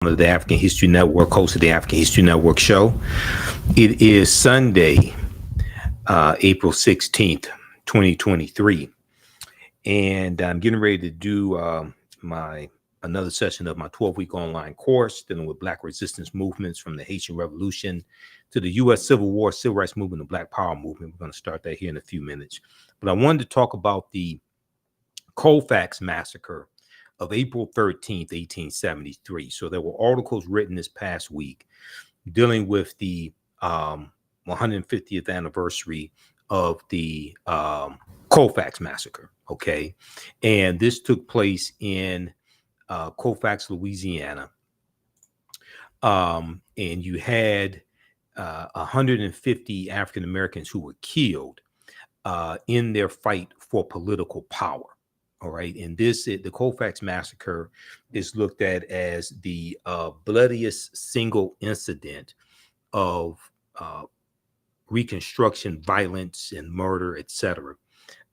of the African History Network, host of the African History Network show. It is Sunday, April 16th, 2023, and I'm getting ready to do my another session of my 12-week online course dealing with Black resistance movements from the Haitian Revolution to the U.S. Civil War, Civil Rights Movement, and Black Power movement. We're going to start that here in a few minutes. But I wanted to talk about the Colfax Massacre of April 13th, 1873. So there were articles written this past week dealing with the 150th anniversary of the Colfax Massacre. Okay. And this took place in Colfax, Louisiana. And you had 150 African Americans who were killed in their fight for political power. All right. And the Colfax Massacre is looked at as the bloodiest single incident of Reconstruction violence and murder, etc.,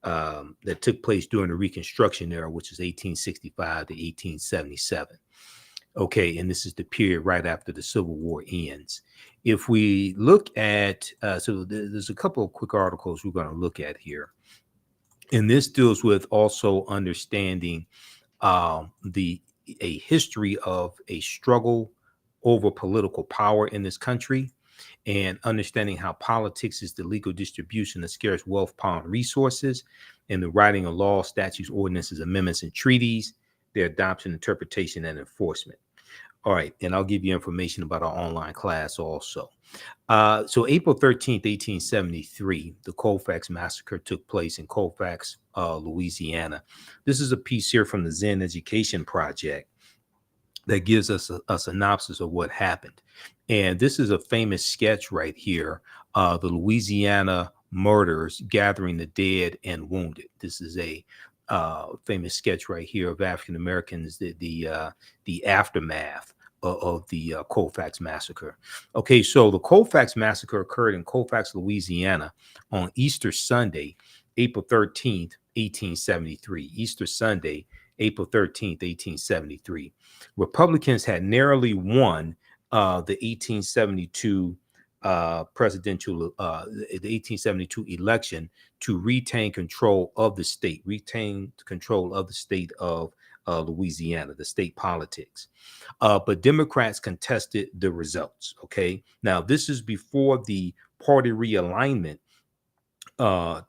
that took place during the Reconstruction Era, which is 1865 to 1877. Okay. And this is the period right after the Civil War ends. If we look at, so there's a couple of quick articles we're going to look at here. And this deals with also understanding a history of a struggle over political power in this country, and understanding how politics is the legal distribution of scarce wealth, power, and resources, and the writing of laws, statutes, ordinances, amendments, and treaties, their adoption, interpretation, and enforcement. All right, and I'll give you information about our online class also. So April 13th, 1873, the Colfax Massacre took place in Colfax, Louisiana. This is a piece here from the Zen Education Project that gives us a synopsis of what happened. And this is a famous sketch right here, the Louisiana murders gathering the dead and wounded. This is a famous sketch right here of African Americans, the aftermath of the Colfax Massacre. Okay, so the Colfax Massacre occurred in Colfax, Louisiana on Easter Sunday, April 13th, 1873. Easter Sunday, April 13th, 1873. Republicans had narrowly won the 1872 presidential, the 1872 election to retain control of the state of Louisiana, the state politics. But Democrats contested the results. Okay. Now, this is before the party realignment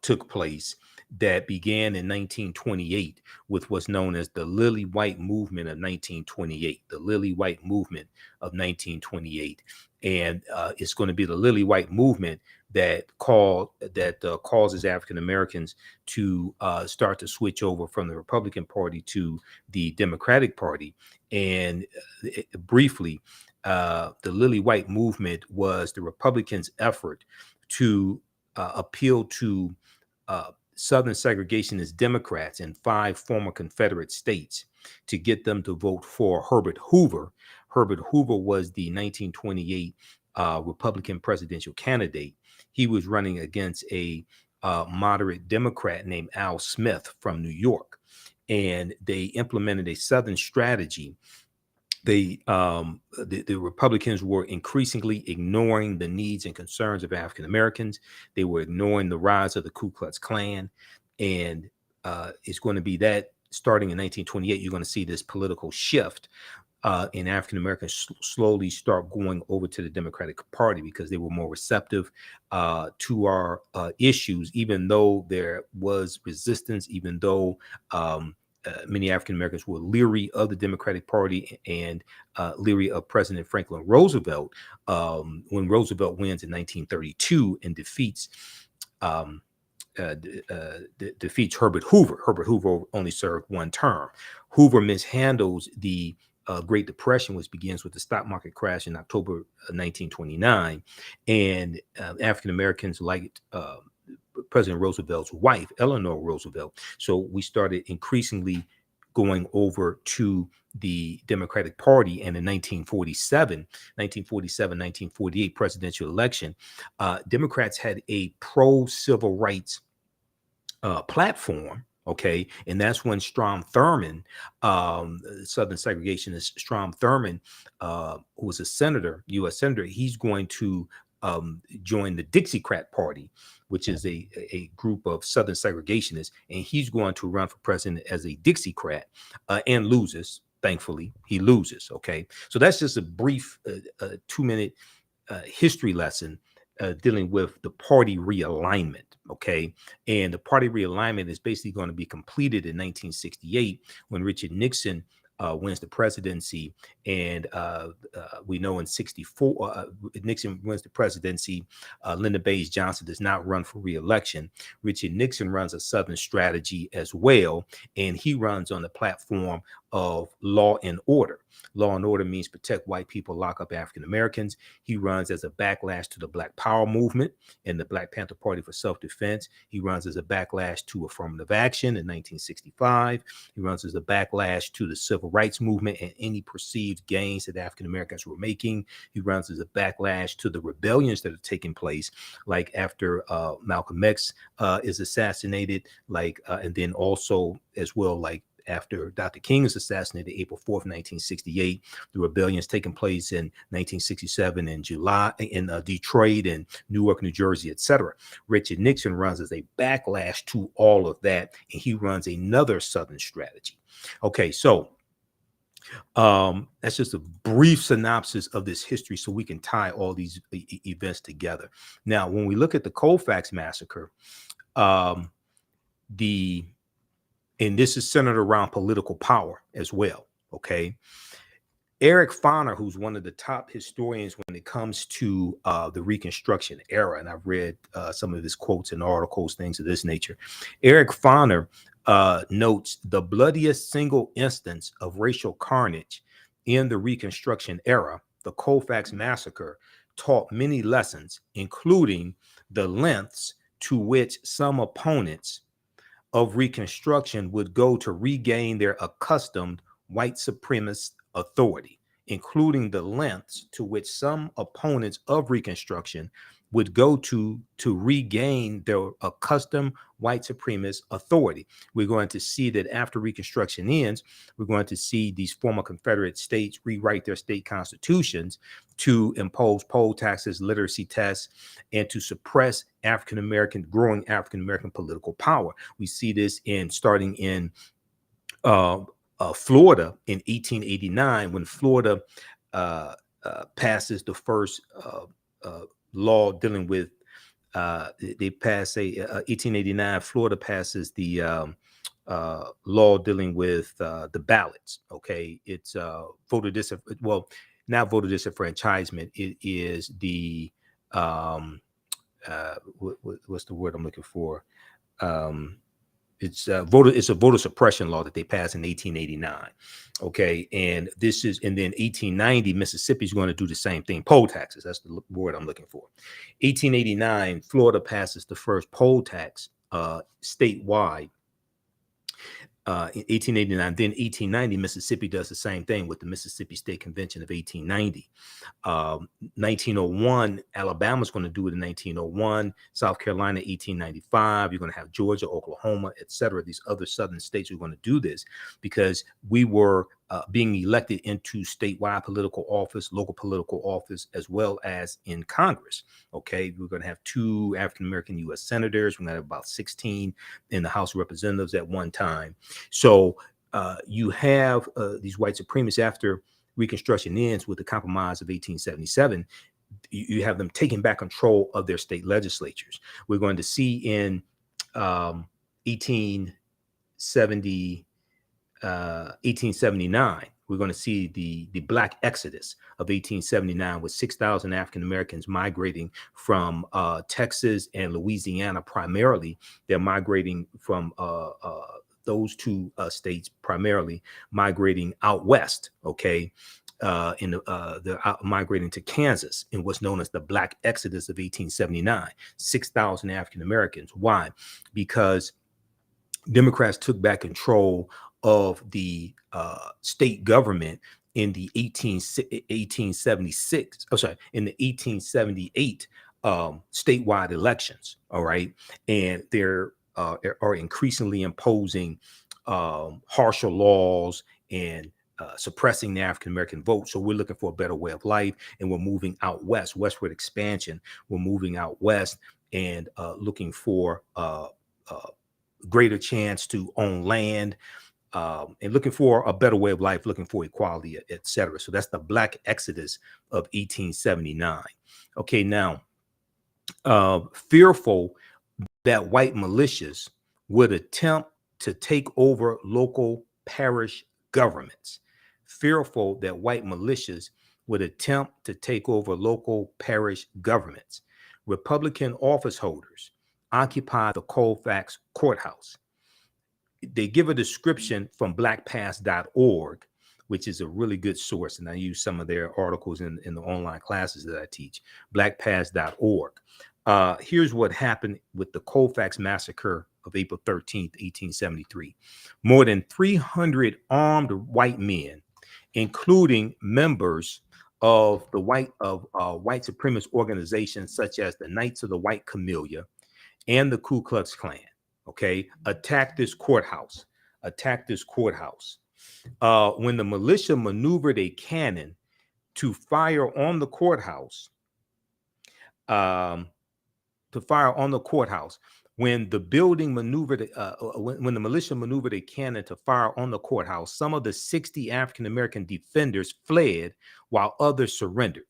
took place that began in 1928 with what's known as the Lily White Movement of 1928, the Lily White Movement of 1928. And it's going to be the Lily White Movement that causes African Americans to start to switch over from the Republican Party to the Democratic Party. And briefly, the Lily White Movement was the Republicans' effort to appeal to Southern segregationist Democrats in 5 former Confederate states to get them to vote for Herbert Hoover. Herbert Hoover was the 1928 Republican presidential candidate. He was running against a moderate Democrat named Al Smith from New York, and they implemented a Southern strategy. The Republicans were increasingly ignoring the needs and concerns of African Americans. They were ignoring the rise of the Ku Klux Klan. And it's going to be that starting in 1928, you're going to see this political shift in African Americans slowly start going over to the Democratic Party because they were more receptive to our issues, even though there was resistance, even though many African Americans were leery of the Democratic Party and leery of President Franklin Roosevelt when Roosevelt wins in 1932 and defeats Herbert Hoover. Herbert Hoover only served 1 term. Hoover mishandles the Great Depression, which begins with the stock market crash in October 1929, and African Americans liked President Roosevelt's wife, Eleanor Roosevelt. So we started increasingly going over to the Democratic Party. And in 1947-1948 presidential election, Democrats had a pro-civil rights platform. Okay, and that's when Strom Thurmond, Southern segregationist Strom Thurmond, who was a senator, U.S. senator, he's going to join the Dixiecrat Party, which is a group of Southern segregationists, and he's going to run for president as a Dixiecrat and loses. Thankfully, he loses. Okay, so that's just a brief 2-minute history lesson dealing with the party realignment. Okay, and the party realignment is basically going to be completed in 1968 when Richard Nixon wins the presidency, and we know in 64 Nixon wins the presidency. Lyndon Baines Johnson does not run for re-election. Richard Nixon runs a Southern strategy as well, and he runs on the platform of law and order. Law and order means protect white people, lock up African Americans. He runs as a backlash to the Black Power movement and the Black Panther Party for self-defense. He runs as a backlash to affirmative action in 1965. He runs as a backlash to the civil rights movement and any perceived gains that African Americans were making. He runs as a backlash to the rebellions that are taking place, like after Malcolm X is assassinated, and then also as well, like after Dr. King is assassinated April 4th, 1968, the rebellions taking place in 1967 in July in Detroit and Newark, New Jersey, etc. Richard Nixon runs as a backlash to all of that, and he runs another Southern strategy. Okay, so that's just a brief synopsis of this history so we can tie all these events together. Now, when we look at the Colfax Massacre, and this is centered around political power as well. Okay. Eric Foner, who's one of the top historians when it comes to the Reconstruction era, and I've read some of his quotes and articles, things of this nature. Eric Foner notes the bloodiest single instance of racial carnage in the Reconstruction era, the Colfax Massacre, taught many lessons, including the lengths to which some opponents of Reconstruction would go to regain their accustomed white supremacist authority, including the lengths to which some opponents of Reconstruction would go to regain their accustomed white supremacist authority. We're going to see that after Reconstruction ends, we're going to see these former Confederate states rewrite their state constitutions to impose poll taxes, literacy tests, and to suppress growing African American political power. We see this starting in Florida in 1889, when Florida passes the first law dealing with, they pass 1889, Florida passes the law dealing with the ballots. Okay, it's voter not voter disenfranchisement. It is the what's the word I'm looking for? It's a voter suppression law that they passed in 1889. Okay, and then 1890, Mississippi is going to do the same thing. Poll taxes, that's the word I'm looking for. 1889, Florida passes the first poll tax statewide. In 1889, then 1890, Mississippi does the same thing with the Mississippi State Convention of 1890. 1901, Alabama's going to do it in 1901. South Carolina, 1895. You're going to have Georgia, Oklahoma, etc. These other southern states are going to do this because we were being elected into statewide political office, local political office, as well as in Congress. Okay, we're going to have 2 African-American U.S. senators. We're going to have about 16 in the House of Representatives at one time. So you have these white supremacists after Reconstruction ends with the Compromise of 1877. You have them taking back control of their state legislatures. We're going to see in 1879, we're going to see the Black Exodus of 1879 with 6,000 African Americans migrating from Texas and Louisiana primarily. They're migrating from those 2 states primarily, migrating out west. Okay. They're migrating to Kansas in what's known as the Black Exodus of 1879. 6,000 African Americans. Why? Because Democrats took back control of the state government in the 1878 statewide elections. All right. And they're are increasingly imposing harsher laws and suppressing the African American vote. So we're looking for a better way of life, and we're moving out west, westward expansion. We're moving out west and looking for greater chance to own land, and looking for a better way of life, looking for equality, etc. So that's the Black Exodus of 1879. Okay, now, fearful that white militias would attempt to take over local parish governments, fearful that white militias would attempt to take over local parish governments, Republican office holders occupied the Colfax courthouse. They give a description from blackpast.org, which is a really good source. And I use some of their articles in the online classes that I teach, blackpast.org. Here's what happened with the Colfax Massacre of April 13th, 1873. More than 300 armed white men, including members of the white supremacist organizations such as the Knights of the White Camellia and the Ku Klux Klan, okay, attacked this courthouse. When the militia maneuvered a cannon to fire on the courthouse, when the building maneuvered, when the militia maneuvered a cannon to fire on the courthouse, some of the 60 African-American defenders fled while others surrendered.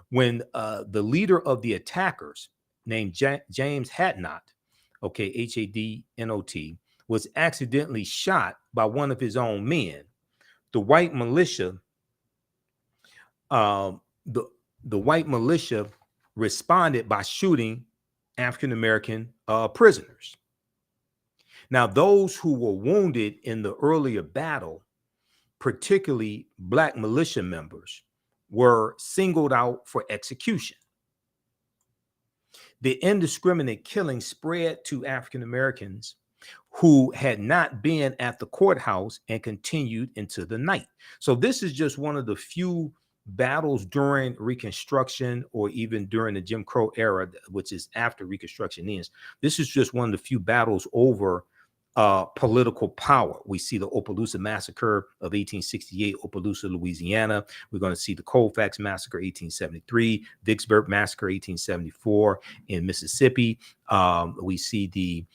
When the leader of the attackers, named James Hadnot, okay, Hadnot, was accidentally shot by one of his own men, the white militia, the white militia responded by shooting African-American prisoners. Now, those who were wounded in the earlier battle, particularly Black militia members, were singled out for execution. The indiscriminate killing spread to African Americans who had not been at the courthouse and continued into the night. So this is just one of the few battles during Reconstruction, or even during the Jim Crow era, which is after Reconstruction ends. This is just one of the few battles over political power. We see the Opelousas Massacre of 1868, Opelousas, Louisiana. We're going to see the Colfax Massacre, 1873, Vicksburg Massacre, 1874 in Mississippi. We see the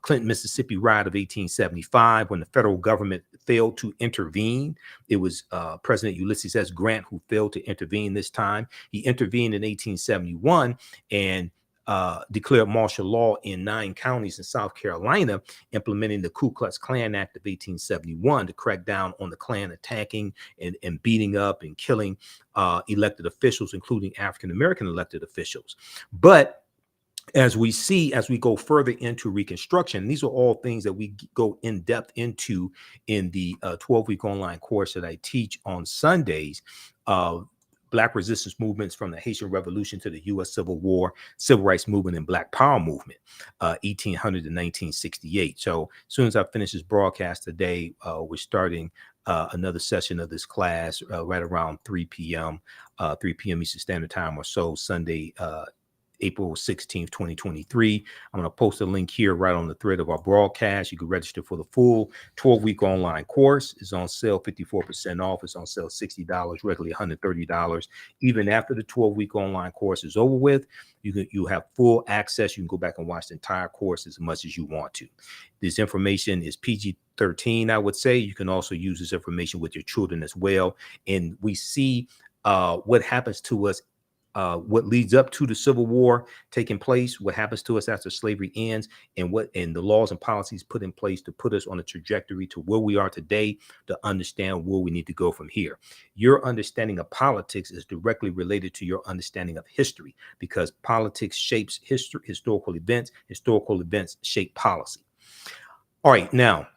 Clinton, Mississippi riot of 1875, when the federal government failed to intervene. It was President Ulysses S. Grant who failed to intervene this time. He intervened in 1871 and declared martial law in 9 counties in South Carolina, implementing the Ku Klux Klan Act of 1871 to crack down on the Klan attacking and beating up and killing elected officials, including African-American elected officials. But as we see, as we go further into Reconstruction, these are all things that we go in depth into in the 12-week online course that I teach on Sundays. Black resistance movements from the Haitian Revolution to the U.S. Civil War, Civil Rights Movement, and Black Power Movement, 1800 to 1968. So as soon as I finish this broadcast today, we're starting another session of this class right around 3 p.m. Eastern Standard Time or so, Sunday, April 16th, 2023. I'm going to post a link here right on the thread of our broadcast. You can register for the full 12-week online course. It's on sale 54% off. It's on sale $60, regularly $130. Even after the 12-week online course is over with, you have full access. You can go back and watch the entire course as much as you want to. This information is PG-13, I would say. You can also use this information with your children as well. And we see what happens to us, what leads up to the Civil War taking place, what happens to us after slavery ends, and the laws and policies put in place to put us on a trajectory to where we are today, to understand where we need to go from here. Your understanding of politics is directly related to your understanding of history, because politics shapes history, historical events shape policy. All right, now,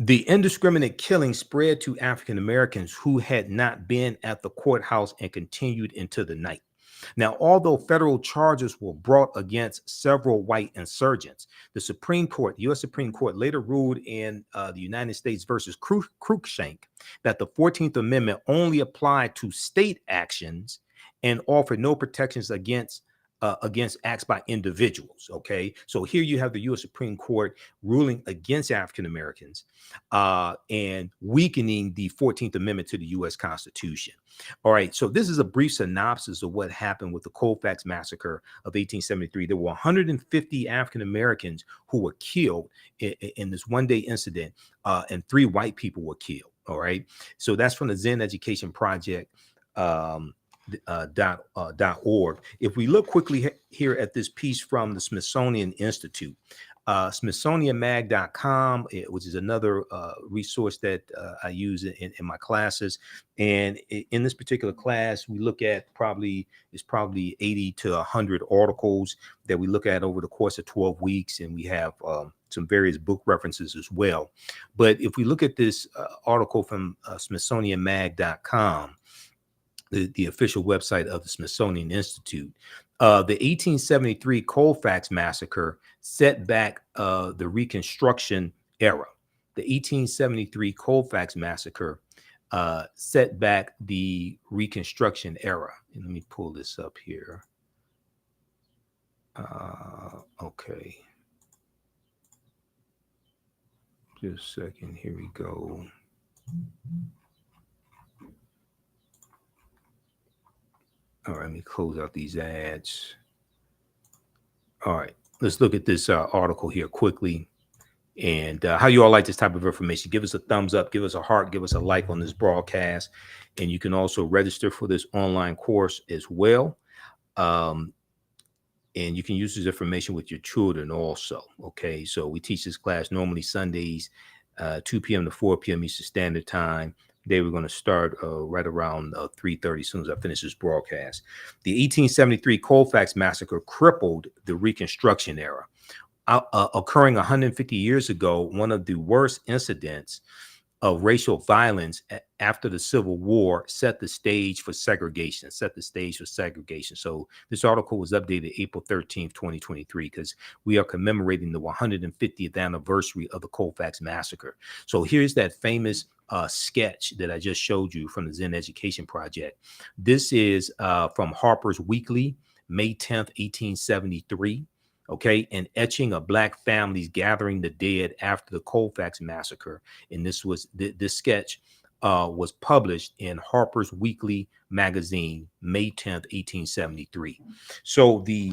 the indiscriminate killing spread to African Americans who had not been at the courthouse and continued into the night. Now, although federal charges were brought against several white insurgents, the Supreme Court, U.S. Supreme Court, later ruled in the United States versus Cruikshank that the 14th Amendment only applied to state actions and offered no protections against against acts by individuals. Okay, so here you have the U.S. Supreme Court ruling against African Americans and weakening the 14th Amendment to the U.S. Constitution. All right, so this is a brief synopsis of what happened with the Colfax Massacre of 1873. There were 150 African Americans who were killed in this one-day incident, and 3 white people were killed. All right, so that's from the Zen Education Project. .org. If we look quickly here at this piece from the Smithsonian Institute, smithsonianmag.com, which is another resource that I use in my classes. And in this particular class, we look at probably 80 to 100 articles that we look at over the course of 12 weeks. And we have some various book references as well. But if we look at this article from smithsonianmag.com, the official website of the Smithsonian Institute, the 1873 Colfax Massacre set back the Reconstruction Era. The 1873 Colfax Massacre set back the Reconstruction Era. And let me pull this up here. Okay. Just a second. Here we go. All right, let me close out these ads. All right, let's look at this article here quickly. And how you all like this type of information? Give us a thumbs up, give us a heart, give us a like on this broadcast. And you can also register for this online course as well. And you can use this information with your children also. Okay, so we teach this class normally Sundays, 2 p.m. to 4 p.m. Eastern Standard Time. Today we're going to start right around 3:30 as soon as I finish this broadcast. The 1873 Colfax Massacre crippled the Reconstruction Era. Occurring 150 years ago, one of the worst incidents of racial violence after the Civil War set the stage for segregation. So this article was updated April 13th, 2023, because we are commemorating the 150th anniversary of the Colfax Massacre. So here's that famous sketch that I just showed you from the Zen Education Project. This is from Harper's Weekly, May 10th, 1873. Okay, an etching of Black families gathering the dead after the Colfax Massacre. And this sketch was published in Harper's Weekly magazine, May 10th, 1873. So the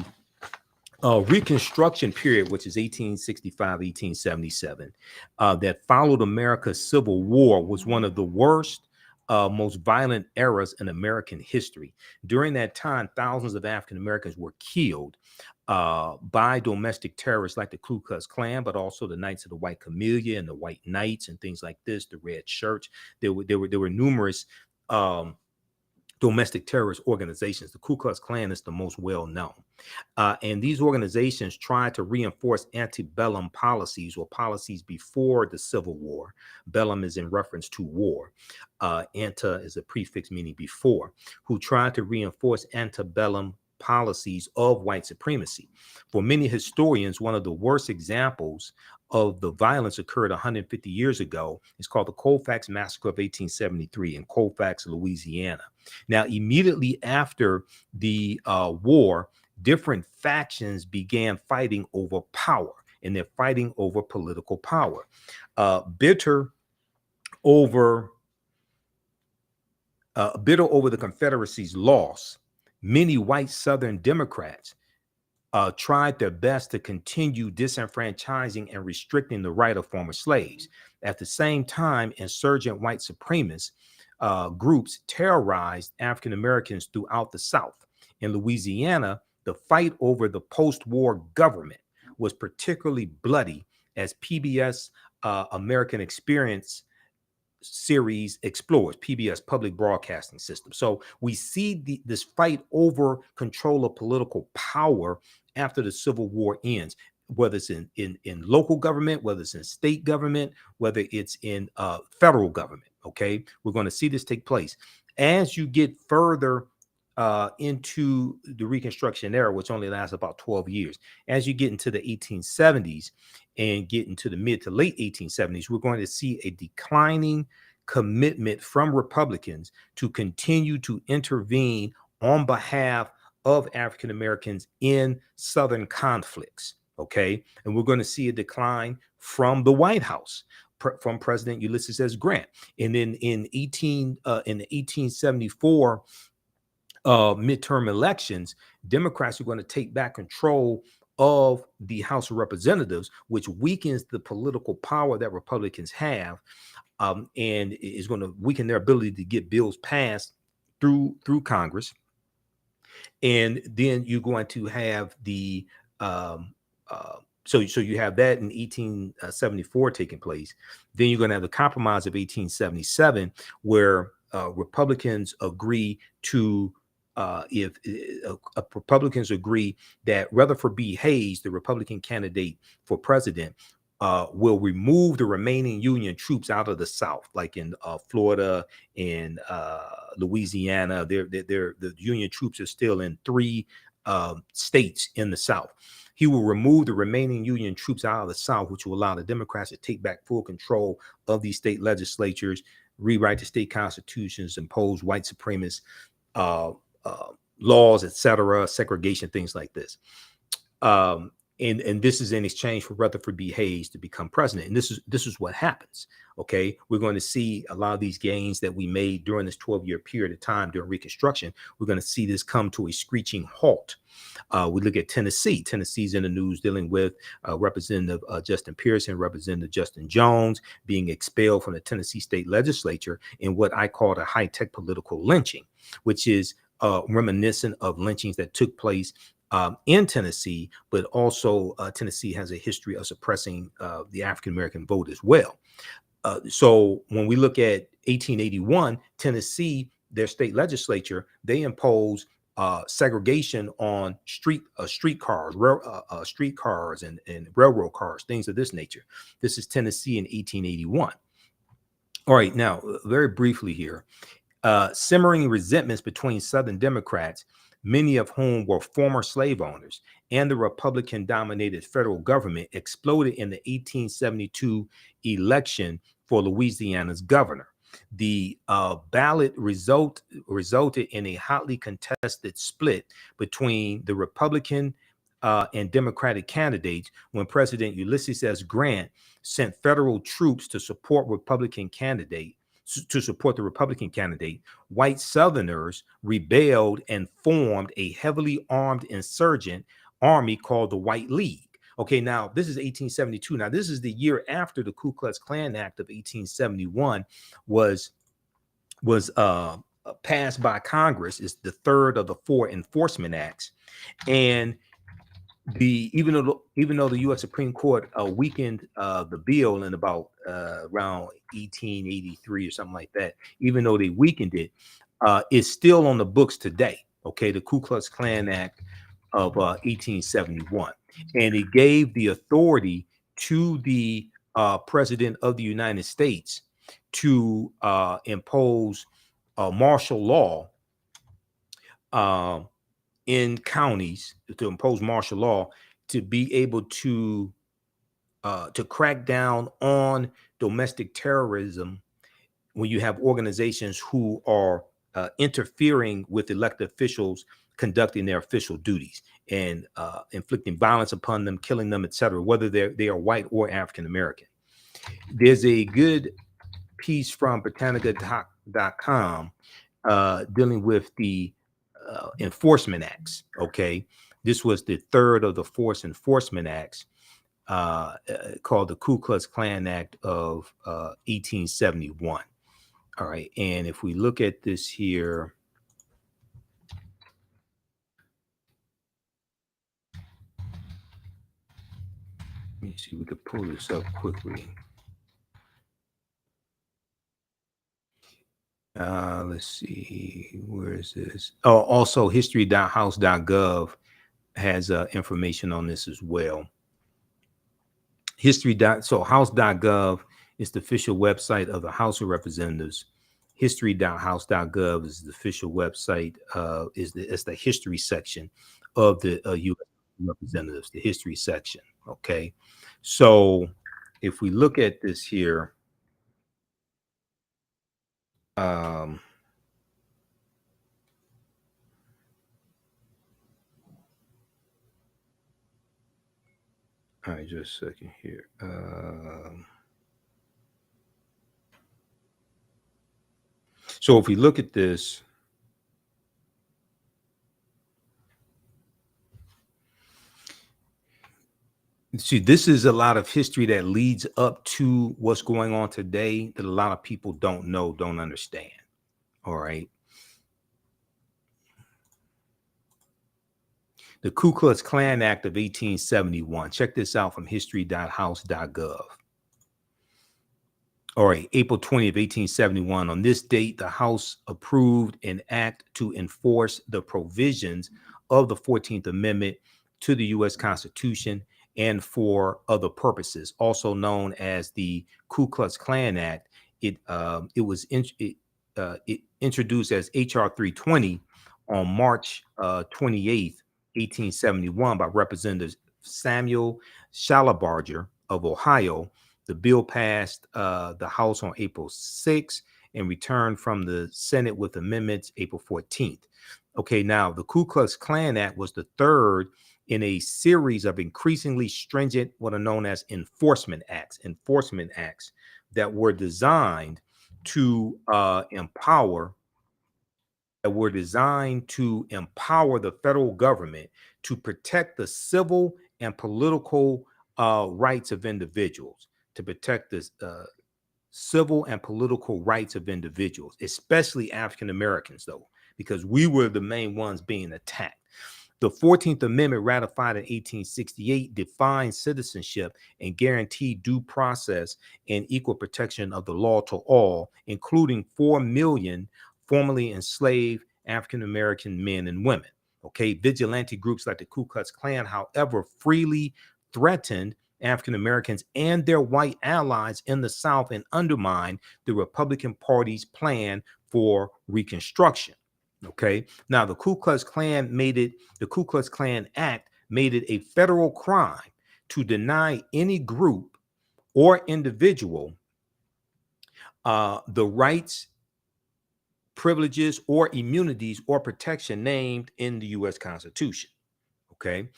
Reconstruction period, which is 1865, 1877, that followed America's Civil War, was one of the worst, most violent eras in American history. During that time, thousands of African Americans were killed by domestic terrorists like the Ku Klux Klan, but also the Knights of the White Camellia and the White Knights and things like this, the Red Shirts. There were numerous domestic terrorist organizations. The Ku Klux Klan is the most well known. And these organizations tried to reinforce antebellum policies, or policies before the Civil War. Bellum is in reference to war. Ante is a prefix meaning before, who tried to reinforce antebellum policies of white supremacy. For many historians, one of the worst examples of the violence occurred 150 years ago. It's called the Colfax Massacre of 1873 in Colfax, Louisiana. Now, immediately after the war, different factions began fighting over power, and they're fighting over political power. Bitter over the Confederacy's loss, many white Southern Democrats tried their best to continue disenfranchising and restricting the right of former slaves. At the same time, insurgent white supremacist groups terrorized African Americans throughout the South. In Louisiana, the fight over the post-war government was particularly bloody, as PBS American Experience series explores, PBS Public Broadcasting System. So we see this fight over control of political power after the Civil War ends, whether it's in local government, whether it's in state government, whether it's in federal government. Okay, we're going to see this take place as you get further into the Reconstruction Era, which only lasts about 12 years. As you get into the 1870s and get into the mid to late 1870s, we're going to see a declining commitment from Republicans to continue to intervene on behalf of African Americans in Southern conflicts. Okay, and we're going to see a decline from the White House, from President Ulysses S. Grant, and then in the 1874 midterm elections, Democrats are going to take back control of the House of Representatives, which weakens the political power that Republicans have, and is going to weaken their ability to get bills passed through Congress. And then you're going to have the so you have that in 1874 taking place. Then you're going to have the Compromise of 1877, where Republicans agree to if Republicans agree that Rutherford B. Hayes, the Republican candidate for president, will remove the remaining Union troops out of the South, like in Florida and Louisiana. The Union troops are still in 3 states in the South. He will remove the remaining Union troops out of the South, which will allow the Democrats to take back full control of these state legislatures, rewrite the state constitutions, impose white supremacist laws, etc., segregation, things like this. And this is in exchange for Rutherford B. Hayes to become president. And this is what happens. Okay, we're going to see a lot of these gains that we made during this 12-year period of time during Reconstruction. We're going to see this come to a screeching halt. We look at Tennessee. Tennessee's in the news dealing with Representative Justin Pearson, Representative Justin Jones being expelled from the Tennessee state legislature in what I call a high-tech political lynching, which is reminiscent of lynchings that took place in Tennessee, but also Tennessee has a history of suppressing the African-American vote as well. So when we look at 1881, Tennessee, their state legislature, they impose segregation on streetcars and railroad cars, things of this nature. This is Tennessee in 1881. All right, now very briefly here, simmering resentments between Southern Democrats, many of whom were former slave owners, and the Republican-dominated federal government exploded in the 1872 election for Louisiana's governor. The ballot resulted in a hotly contested split between the Republican and Democratic candidates when President Ulysses S. Grant sent federal troops to support the Republican candidate. White Southerners rebelled and formed a heavily armed insurgent army called the White League. Okay, now this is 1872. Now this is the year after the Ku Klux Klan Act of 1871 was passed by Congress. It's the third of the 4 enforcement acts, and even though the U.S. Supreme Court weakened the bill in about around 1883 or something like that, even though they weakened it, it's still on the books today. Okay, the Ku Klux Klan Act of 1871, and it gave the authority to the President of the United States to impose martial law in counties, to impose martial law, to be able to crack down on domestic terrorism when you have organizations who are interfering with elected officials conducting their official duties and inflicting violence upon them, killing them, etc., whether they are white or African American. There's a good piece from Britannica.com dealing with the enforcement acts. Okay, this was the third of the 4 enforcement acts called the Ku Klux Klan Act of 1871. All right, and if we look at this here, let me see, we could pull this up quickly. Let's see, where is this? Oh, also history.house.gov has information on this as well. So house.gov is the official website of the House of Representatives. History.house.gov is the official website. It's the history section of the U.S. Representatives, the history section. Okay, so if we look at this here, All right, just a second here. So if we look at this, see, this is a lot of history that leads up to what's going on today that a lot of people don't know, don't understand. All right. The Ku Klux Klan Act of 1871. Check this out from history.house.gov. All right, April 20th, 1871. On this date, the House approved an act to enforce the provisions of the 14th Amendment to the U.S. Constitution and for other purposes, also known as the Ku Klux Klan Act. It introduced as H.R. 320 on March 28th, 1871 by Representative Samuel Shalabarger of Ohio. The bill passed the House on April 6th and returned from the Senate with amendments April 14th. Okay, now the Ku Klux Klan Act was the third in a series of increasingly stringent, what are known as enforcement acts that were designed to empower the federal government to protect the civil and political rights of individuals, especially African Americans, though, because we were the main ones being attacked. The 14th Amendment, ratified in 1868, defined citizenship and guaranteed due process and equal protection of the law to all, including 4 million formerly enslaved African American men and women. Okay, vigilante groups like the Ku Klux Klan, however, freely threatened African Americans and their white allies in the South and undermined the Republican Party's plan for Reconstruction. Okay, now the Ku Klux Klan Act made it a federal crime to deny any group or individual the rights, privileges, or immunities or protection named in the U.S. Constitution. Okay,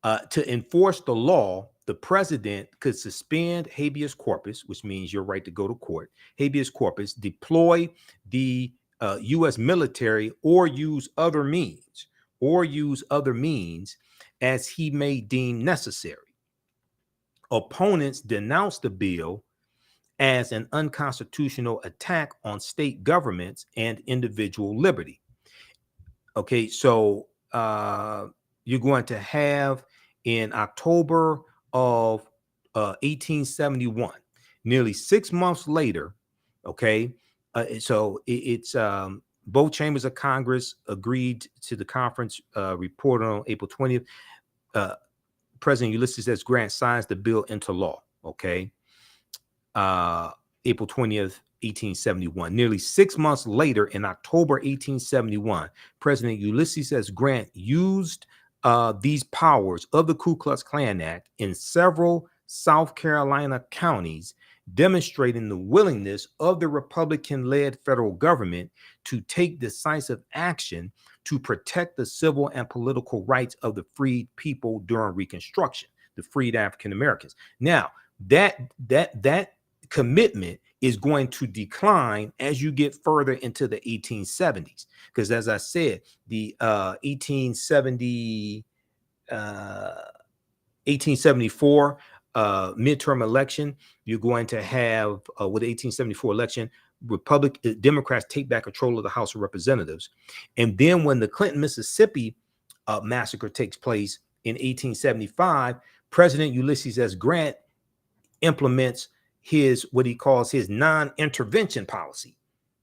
to enforce the law, the president could suspend habeas corpus, which means your right to go to court, habeas corpus, deploy the U.S. military, or use other means as he may deem necessary. Opponents denounced the bill as an unconstitutional attack on state governments and individual liberty. Okay, so you're going to have in October of 1871, nearly 6 months later, okay, it's both chambers of Congress agreed to the conference report on April 20th. President Ulysses S. Grant signs the bill into law, okay, April 20th, 1871. Nearly 6 months later, in October 1871, President Ulysses S. Grant used these powers of the Ku Klux Klan Act in several South Carolina counties, demonstrating the willingness of the Republican-led federal government to take decisive action to protect the civil and political rights of the freed people during Reconstruction, the freed African Americans. Now, that commitment is going to decline as you get further into the 1870s, because as I said, the 1874 midterm election, you're going to have with the 1874 election, Democrats take back control of the House of Representatives. And then when the Clinton, Mississippi massacre takes place in 1875, President Ulysses S. Grant implements what he calls his non-intervention policy.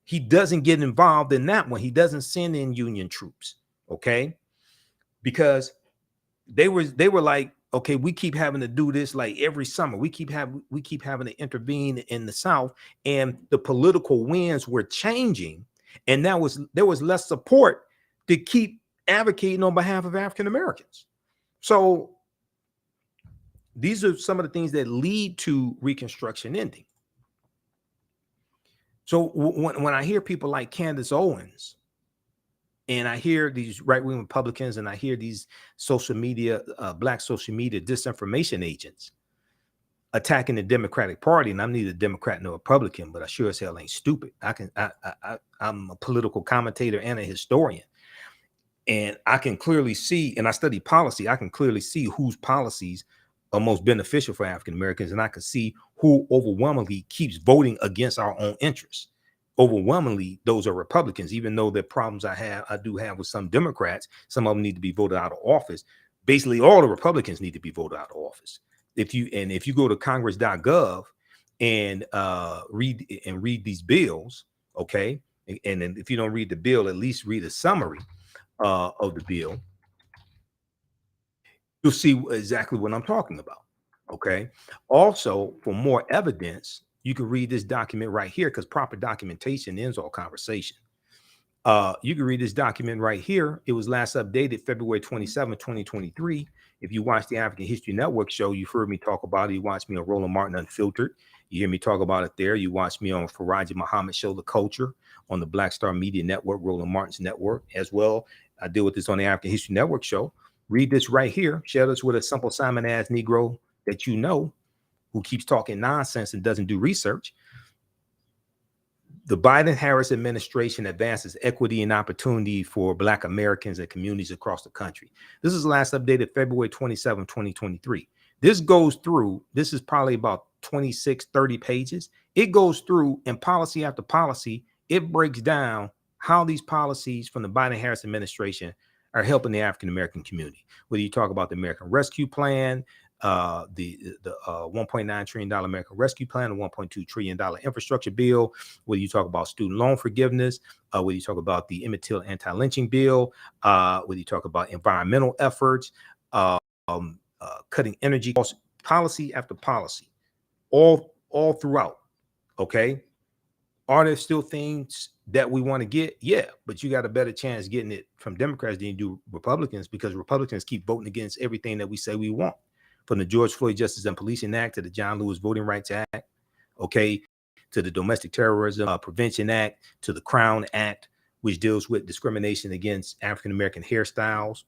He doesn't get involved in that one. He doesn't send in Union troops, okay? Because they were like, okay, we keep having to do this like every summer. We keep having to intervene in the South, and the political winds were changing, and there was less support to keep advocating on behalf of African Americans. So these are some of the things that lead to Reconstruction ending. So when I hear people like Candace Owens And I hear these right-wing Republicans, and I hear these social media, black social media disinformation agents attacking the Democratic Party. And I'm neither Democrat nor Republican, but I sure as hell ain't stupid. I'm a political commentator and a historian. And I can clearly see, and I study policy, I can clearly see whose policies are most beneficial for African Americans. And I can see who overwhelmingly keeps voting against our own interests. Overwhelmingly, those are Republicans, even though the problems I do have with some Democrats, some of them need to be voted out of office. Basically, all the Republicans need to be voted out of office. If you go to congress.gov and read these bills, okay, and then if you don't read the bill, at least read a summary of the bill, you'll see exactly what I'm talking about. Okay. Also, for more evidence, you can read this document right here, because proper documentation ends all conversation. You can read this document right here. It was last updated February 27, 2023. If you watch the African History Network show, you've heard me talk about it. You watch me on Roland Martin Unfiltered. You hear me talk about it there. You watch me on Faraji Muhammad Show, The Culture, on the Black Star Media Network, Roland Martin's network as well. I deal with this on the African History Network show. Read this right here. Share this with a Simple Simon ass Negro that you know who keeps talking nonsense and doesn't do research. The Biden-Harris administration advances equity and opportunity for Black Americans and communities across the country. This is last updated February 27, 2023. This goes through, this is probably about 26, 30 pages. It goes through, and policy after policy, it breaks down how these policies from the Biden-Harris administration are helping the African-American community. Whether you talk about the American Rescue Plan, the $1.9 trillion American Rescue Plan, the $1.2 trillion infrastructure bill, whether you talk about student loan forgiveness, whether you talk about the Emmett Till anti-lynching bill, whether you talk about environmental efforts, cutting energy costs, policy after policy, all throughout. Okay. Are there still things that we want to get? Yeah, but you got a better chance getting it from Democrats than you do Republicans, because Republicans keep voting against everything that we say we want. From the George Floyd Justice and Policing Act to the John Lewis Voting Rights Act, okay, to the Domestic Terrorism Prevention Act, to the Crown Act, which deals with discrimination against African-American hairstyles.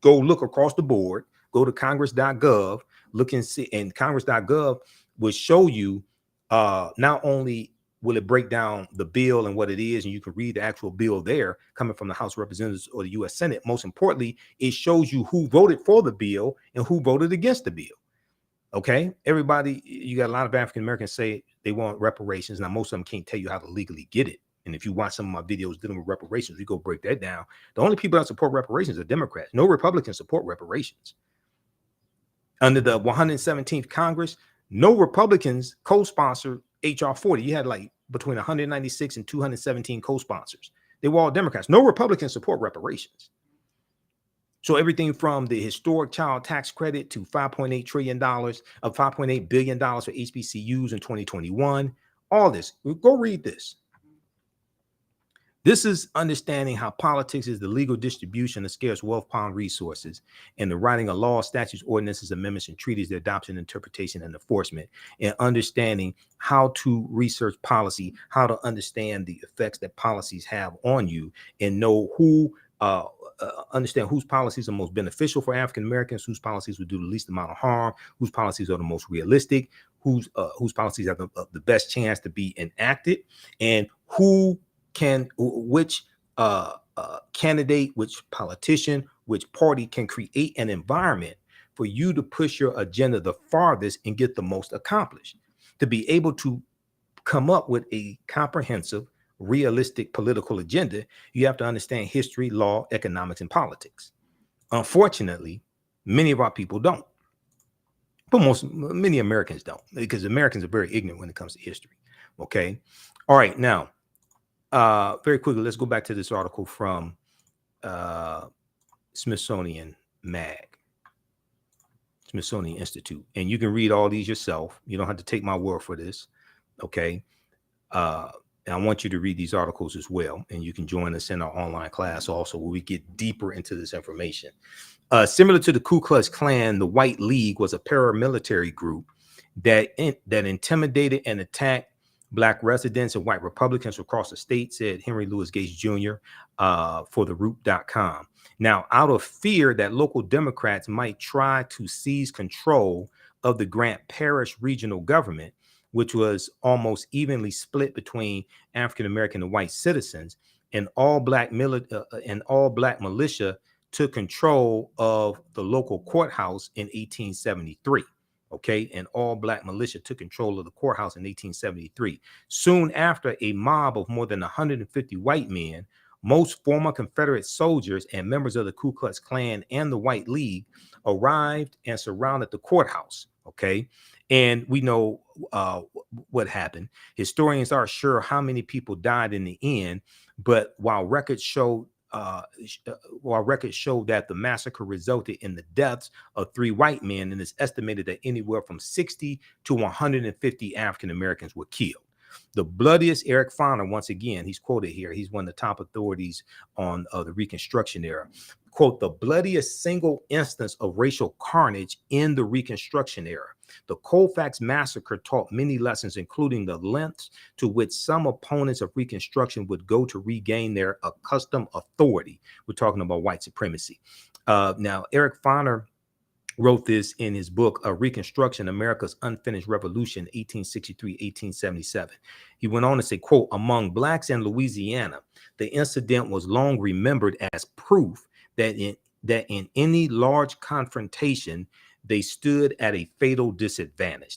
Go look across the board, go to congress.gov, look and see, and congress.gov will show you not only will it break down the bill and what it is, and you can read the actual bill there coming from the House of Representatives or the U.S. Senate. Most importantly, it shows you who voted for the bill and who voted against the bill. Okay, everybody, you got a lot of African Americans say they want reparations. Now, most of them can't tell you how to legally get it. And if you watch some of my videos dealing with reparations, we go break that down. The only people that support reparations are Democrats. No Republicans support reparations. Under the 117th Congress, no Republicans co-sponsored HR 40. You had like between 196 and 217 co-sponsors. They were all Democrats. No Republicans support reparations. So everything from the historic child tax credit to $5.8 trillion of $5.8 billion for HBCUs in 2021, all this, go read this. This is understanding how politics is the legal distribution of scarce wealth, power, resources, and the writing of laws, statutes, ordinances, amendments, and treaties, their adoption, interpretation, and enforcement, and understanding how to research policy, how to understand the effects that policies have on you, and know who, understand whose policies are most beneficial for African Americans, whose policies would do the least amount of harm, whose policies are the most realistic, whose policies have the best chance to be enacted, and which candidate, which politician, which party can create an environment for you to push your agenda the farthest and get the most accomplished. To be able to come up with a comprehensive, realistic political agenda, you have to understand history, law, economics, and politics. Unfortunately, many of our people don't. But many Americans don't, because Americans are very ignorant when it comes to history. Okay. All right. Now, very quickly, let's go back to this article from Smithsonian Institute, and you can read all these yourself. You don't have to take my word for this. Okay. And I want you to read these articles as well, and you can join us in our online class also, where we get deeper into this information. Similar to the Ku Klux Klan, the White League was a paramilitary group that intimidated and attacked Black residents and white Republicans across the state, said Henry Louis Gates Jr. For theroot.com. Now, out of fear that local Democrats might try to seize control of the Grant Parish regional government, which was almost evenly split between African American and white citizens, and all black militia took control of the local courthouse in 1873. Okay, and all black militia took control of the courthouse in 1873. Soon after, a mob of more than 150 white men, most former Confederate soldiers and members of the Ku Klux Klan and the White League, arrived and surrounded the courthouse. Okay, and we know what happened. Historians aren't sure how many people died in the end, but while records show that the massacre resulted in the deaths of 3 white men, and it's estimated that anywhere from 60 to 150 African Americans were killed. The bloodiest, Eric Foner, once again, he's quoted here. He's one of the top authorities on the Reconstruction era. Quote, the bloodiest single instance of racial carnage in the Reconstruction era. The Colfax Massacre taught many lessons, including the lengths to which some opponents of Reconstruction would go to regain their accustomed authority. We're talking about white supremacy. Now, Eric Foner wrote this in his book, Reconstruction, America's Unfinished Revolution, 1863-1877. He went on to say, quote, among blacks in Louisiana, the incident was long remembered as proof that in any large confrontation, they stood at a fatal disadvantage.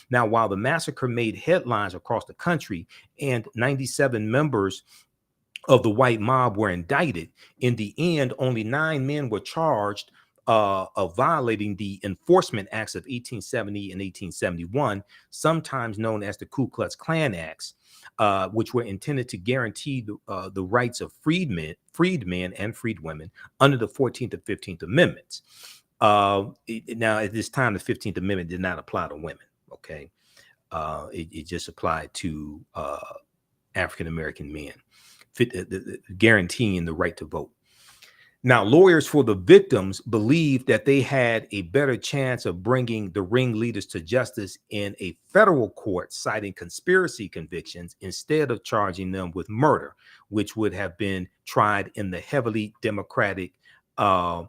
Now, while the massacre made headlines across the country and 97 members of the white mob were indicted, in the end, only 9 men were charged of violating the Enforcement Acts of 1870 and 1871, sometimes known as the Ku Klux Klan Acts, which were intended to guarantee the rights of freedmen and freedwomen under the 14th and 15th Amendments. Now, at this time, the 15th Amendment did not apply to women. Okay, it just applied to African American men, guaranteeing the right to vote. Now, lawyers for the victims believed that they had a better chance of bringing the ringleaders to justice in a federal court, citing conspiracy convictions instead of charging them with murder, which would have been tried in the heavily Democratic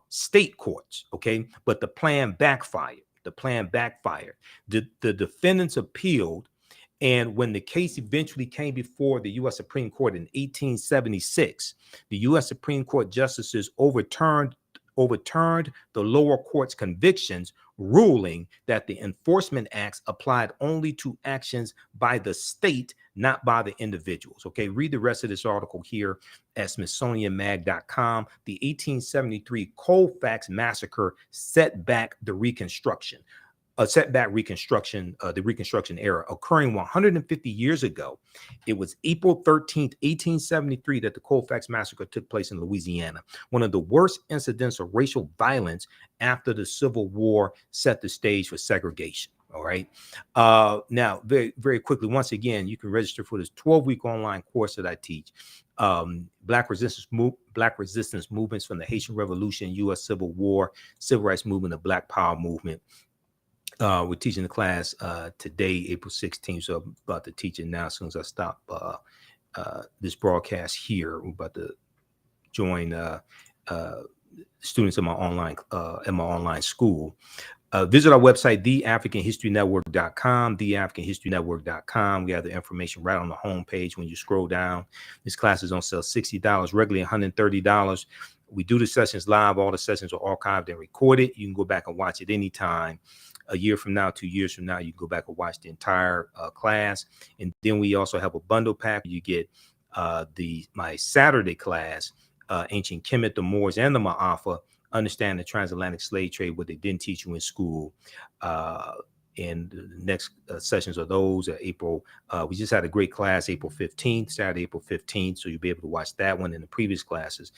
state courts. Okay, but the plan backfired. The defendants appealed. And when the case eventually came before the U.S. Supreme Court in 1876, the U.S. Supreme Court justices overturned the lower court's convictions, ruling that the Enforcement Acts applied only to actions by the state, not by the individuals. Okay, read the rest of this article here at SmithsonianMag.com. The 1873 Colfax Massacre set back the Reconstruction. The Reconstruction era, occurring 150 years ago. It was April 13th, 1873, that the Colfax Massacre took place in Louisiana, one of the worst incidents of racial violence after the Civil War set the stage for segregation. All right. Now, very, very quickly, once again, you can register for this 12-week online course that I teach. Black resistance movements from the Haitian Revolution, U.S. Civil War, Civil Rights Movement, the Black Power movement. We're teaching the class today, April 16th. So I'm about to teach it now. As soon as I stop this broadcast here, we're about to join students in my online school. Visit our website, theafricanhistorynetwork.com, We have the information right on the homepage when you scroll down. This class is on sale $60, regularly $130. We do the sessions live. All the sessions are archived and recorded. You can go back and watch it anytime. A year from now, 2 years from now, you can go back and watch the entire class. And then we also have a bundle pack. You get my Saturday class, Ancient Kemet, the Moors, and the Ma'afa, Understand the Transatlantic Slave Trade, what they didn't teach you in school. And the next sessions are those April. We just had a great class, April 15th, Saturday, April 15th. So you'll be able to watch that one in the previous classes,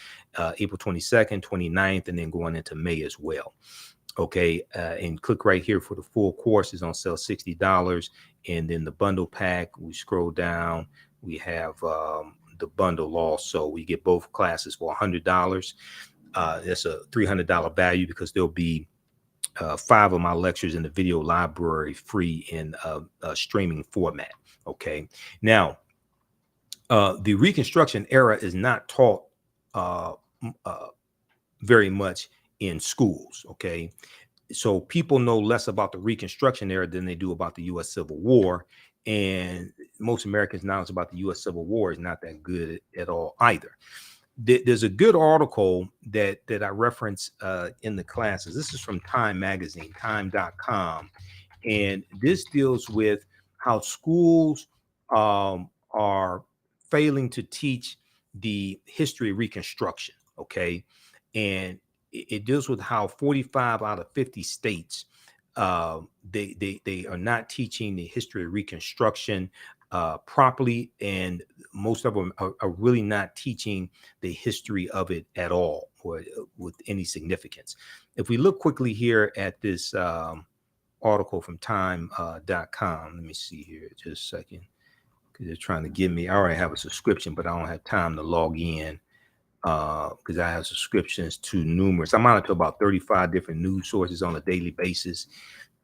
April 22nd, 29th, and then going into May as well. Okay, and click right here for the full course. Is on sale $60, and then the bundle pack. We scroll down. We have the bundle also. We get both classes for $100. That's a $300 value because there'll be 5 of my lectures in the video library free in streaming format. Okay. Now, the Reconstruction era is not taught uh, very much in schools. Okay. So people know less about the Reconstruction era than they do about the U.S. Civil War. And most Americans' knowledge about the U.S. Civil War is not that good at all either. There's a good article that I reference in the classes. This is from Time Magazine, time.com. And this deals with how schools are failing to teach the history of Reconstruction. Okay. And it deals with how 45 out of 50 states they are not teaching the history of Reconstruction properly, and most of them are really not teaching the history of it at all, or with any significance. If we look quickly here at this article from time.com, let me see here just a second, because they're trying to give me, I already have a subscription, but I don't have time to log in because I have subscriptions to numerous. I'm on to about 35 different news sources on a daily basis.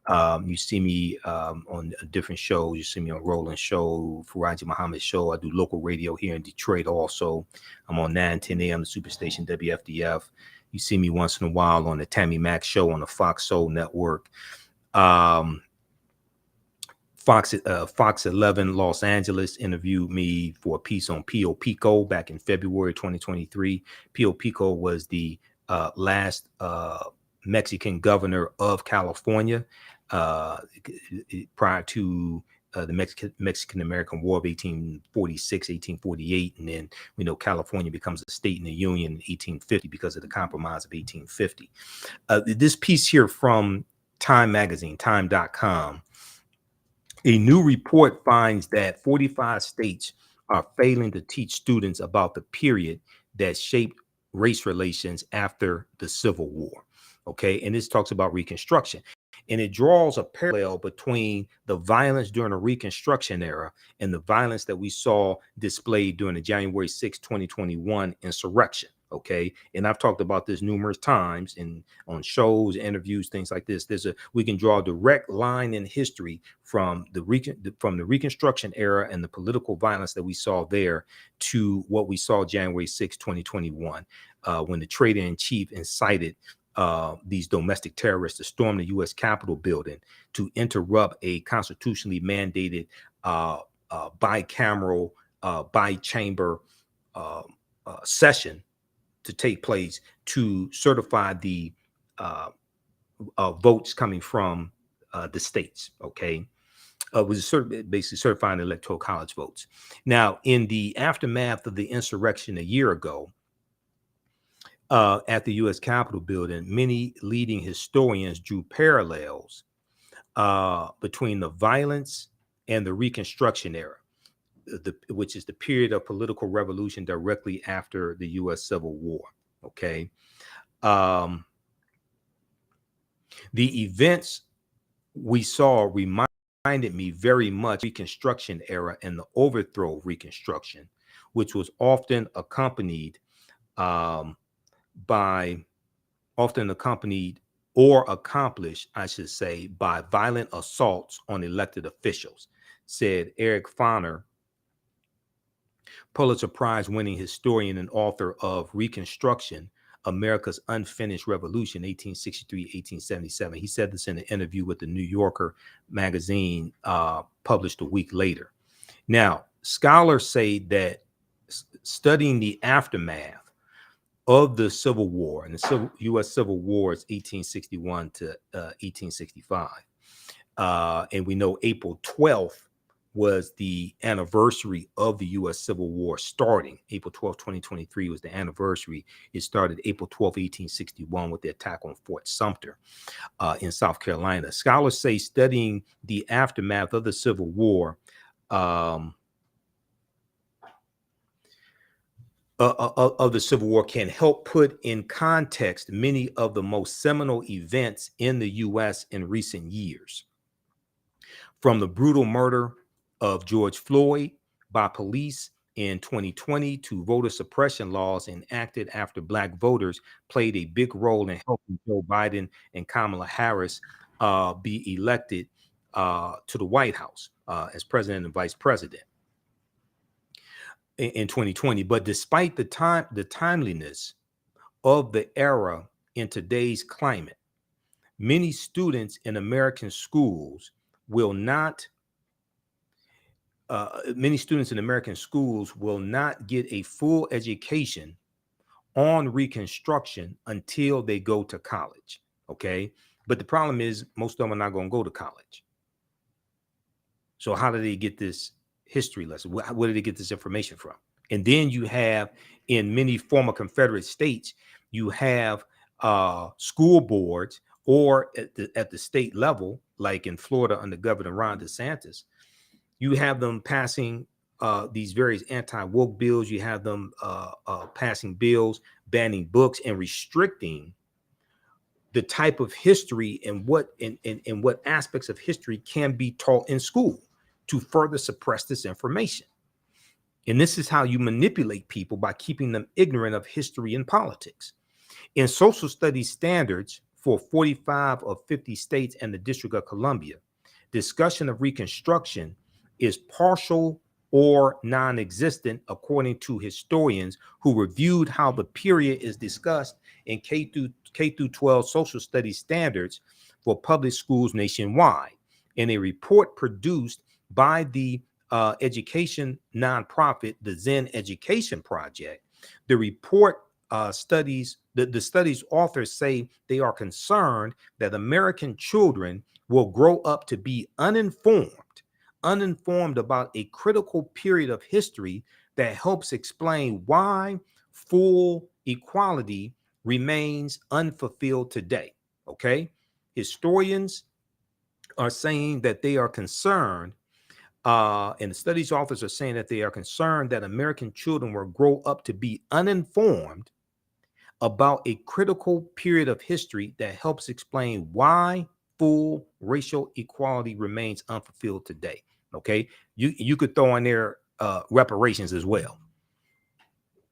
You see me on different shows. You see me on Roland Show, Faraji Muhammad Show. I do local radio here in Detroit also. I'm on 9:10 a.m. the Superstation WFDF. You see me once in a while on the Tammy Mack Show on the Fox Soul Network. Fox 11 Los Angeles interviewed me for a piece on Pio Pico back in February 2023. Pio Pico was the last Mexican governor of California prior to the Mexican-American War of 1846, 1848. And then we know California becomes a state in the Union in 1850 because of the Compromise of 1850. This piece here from Time Magazine, time.com. A new report finds that 45 states are failing to teach students about the period that shaped race relations after the Civil War. Okay. And this talks about Reconstruction. And it draws a parallel between the violence during the Reconstruction era and the violence that we saw displayed during the January 6, 2021 insurrection. Okay. And I've talked about this numerous times on shows, interviews, things like this. We can draw a direct line in history from the Reconstruction era and the political violence that we saw there to what we saw January 6, 2021, when the traitor-in-chief incited these domestic terrorists to storm the U.S. Capitol building to interrupt a constitutionally mandated bicameral, bi-chamber session to take place to certify the votes coming from the states. Okay. Was basically certifying the electoral college votes. Now, in the aftermath of the insurrection a year ago, at the U.S. Capitol building, many leading historians drew parallels between the violence and the Reconstruction era, which is the period of political revolution directly after the U.S. Civil War. Okay. The events we saw reminded me very much Reconstruction era and the overthrow of Reconstruction, which was often accompanied or accomplished, I should say, by violent assaults on elected officials, said Eric Foner, Pulitzer Prize winning historian and author of Reconstruction, America's Unfinished Revolution, 1863-1877. He said this in an interview with the New Yorker magazine, published a week later. Now, scholars say that studying the aftermath of the Civil War, and the U.S. Civil War is 1861 to 1865. And we know April 12th was the anniversary of the U.S. Civil War starting. April 12th, 2023 was the anniversary. It started April 12th, 1861 with the attack on Fort Sumter in South Carolina. Scholars say studying the aftermath of the Civil War can help put in context many of the most seminal events in the U.S. in recent years. From the brutal murder of George Floyd by police in 2020 to voter suppression laws enacted after Black voters played a big role in helping Joe Biden and Kamala Harris be elected to the White House as president and vice president in 2020. But despite the timeliness of the era in today's climate, many students in American schools will not get a full education on Reconstruction until they go to college. Okay. But the problem is most of them are not going to go to college. So how do they get this history lesson? Where do they get this information from? And then you have, in many former Confederate states, you have school boards, or at the state level, like in Florida under Governor Ron DeSantis, you have them passing these various anti-woke bills. You have them passing bills banning books and restricting the type of history and what aspects of history can be taught in school to further suppress this information. And this is how you manipulate people, by keeping them ignorant of history and politics. In social studies standards for 45 of 50 states and the District of Columbia, discussion of Reconstruction is partial or non-existent, according to historians who reviewed how the period is discussed in K through 12 social studies standards for public schools nationwide. In a report produced by the education nonprofit, the Zen Education Project, the report studies authors say they are concerned that American children will grow up to be uninformed about a critical period of history that helps explain why full equality remains unfulfilled today. Okay, historians are saying that they are concerned, and the studies authors are saying that they are concerned that American children will grow up to be uninformed about a critical period of history that helps explain why full racial equality remains unfulfilled today. Okay, you could throw in there reparations as well.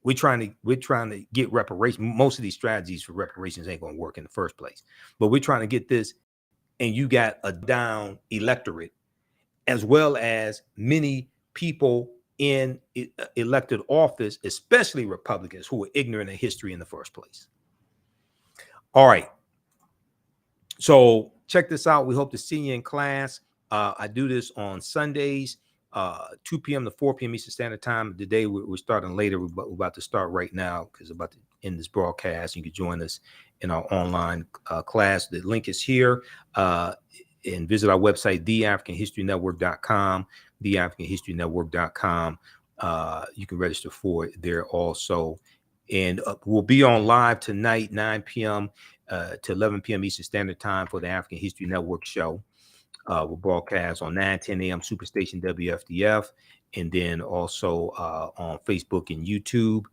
We're trying to get reparations. Most of these strategies for reparations ain't going to work in the first place, but we're trying to get this. And you got a down electorate, as well as many people in elected office, especially Republicans, who are ignorant of history in the first place. All right. So check this out. We hope to see you in class. I do this on Sundays, 2 p.m. to 4 p.m. Eastern Standard Time. Today we're starting later. We're about to start right now because we're about to end this broadcast. You can join us in our online class. The link is here. And visit our website, theafricanhistorynetwork.com, theafricanhistorynetwork.com. You can register for it there also. And we'll be on live tonight, 9 p.m. To 11 p.m. Eastern Standard Time for the African History Network show. We'll broadcast on 9:10 a.m. Superstation WFDF, and then also on Facebook and YouTube.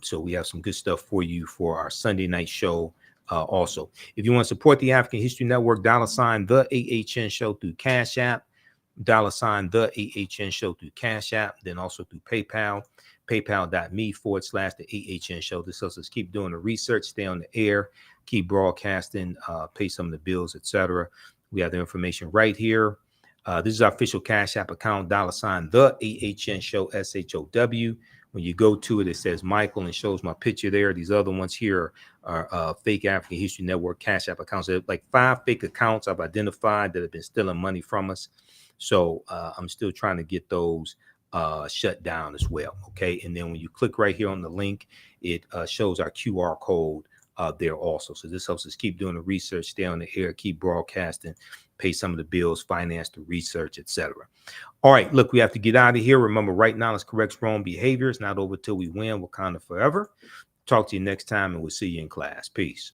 So we have some good stuff for you for our Sunday night show. Also, if you want to support the African History Network, $, the AHN show through Cash App, $, the AHN show through Cash App, then also through PayPal, paypal.me/the AHN show. This helps us keep doing the research, stay on the air, keep broadcasting, pay some of the bills, etc. We have the information right here. This is our official Cash App account, $, the AHN show, SHOW. When you go to it, it says Michael and shows my picture there. These other ones here are fake African History Network Cash App accounts. There are like 5 fake accounts I've identified that have been stealing money from us. So I'm still trying to get those shut down as well. Okay. And then when you click right here on the link, it shows our QR code there also. So this helps us keep doing the research, stay on the air, keep broadcasting, pay some of the bills, finance the research, etc. All right, look, we have to get out of here. Remember, right knowledge corrects wrong behavior. It's not over till we win. Wakanda forever. Talk to you next time, and we'll see you in class. Peace.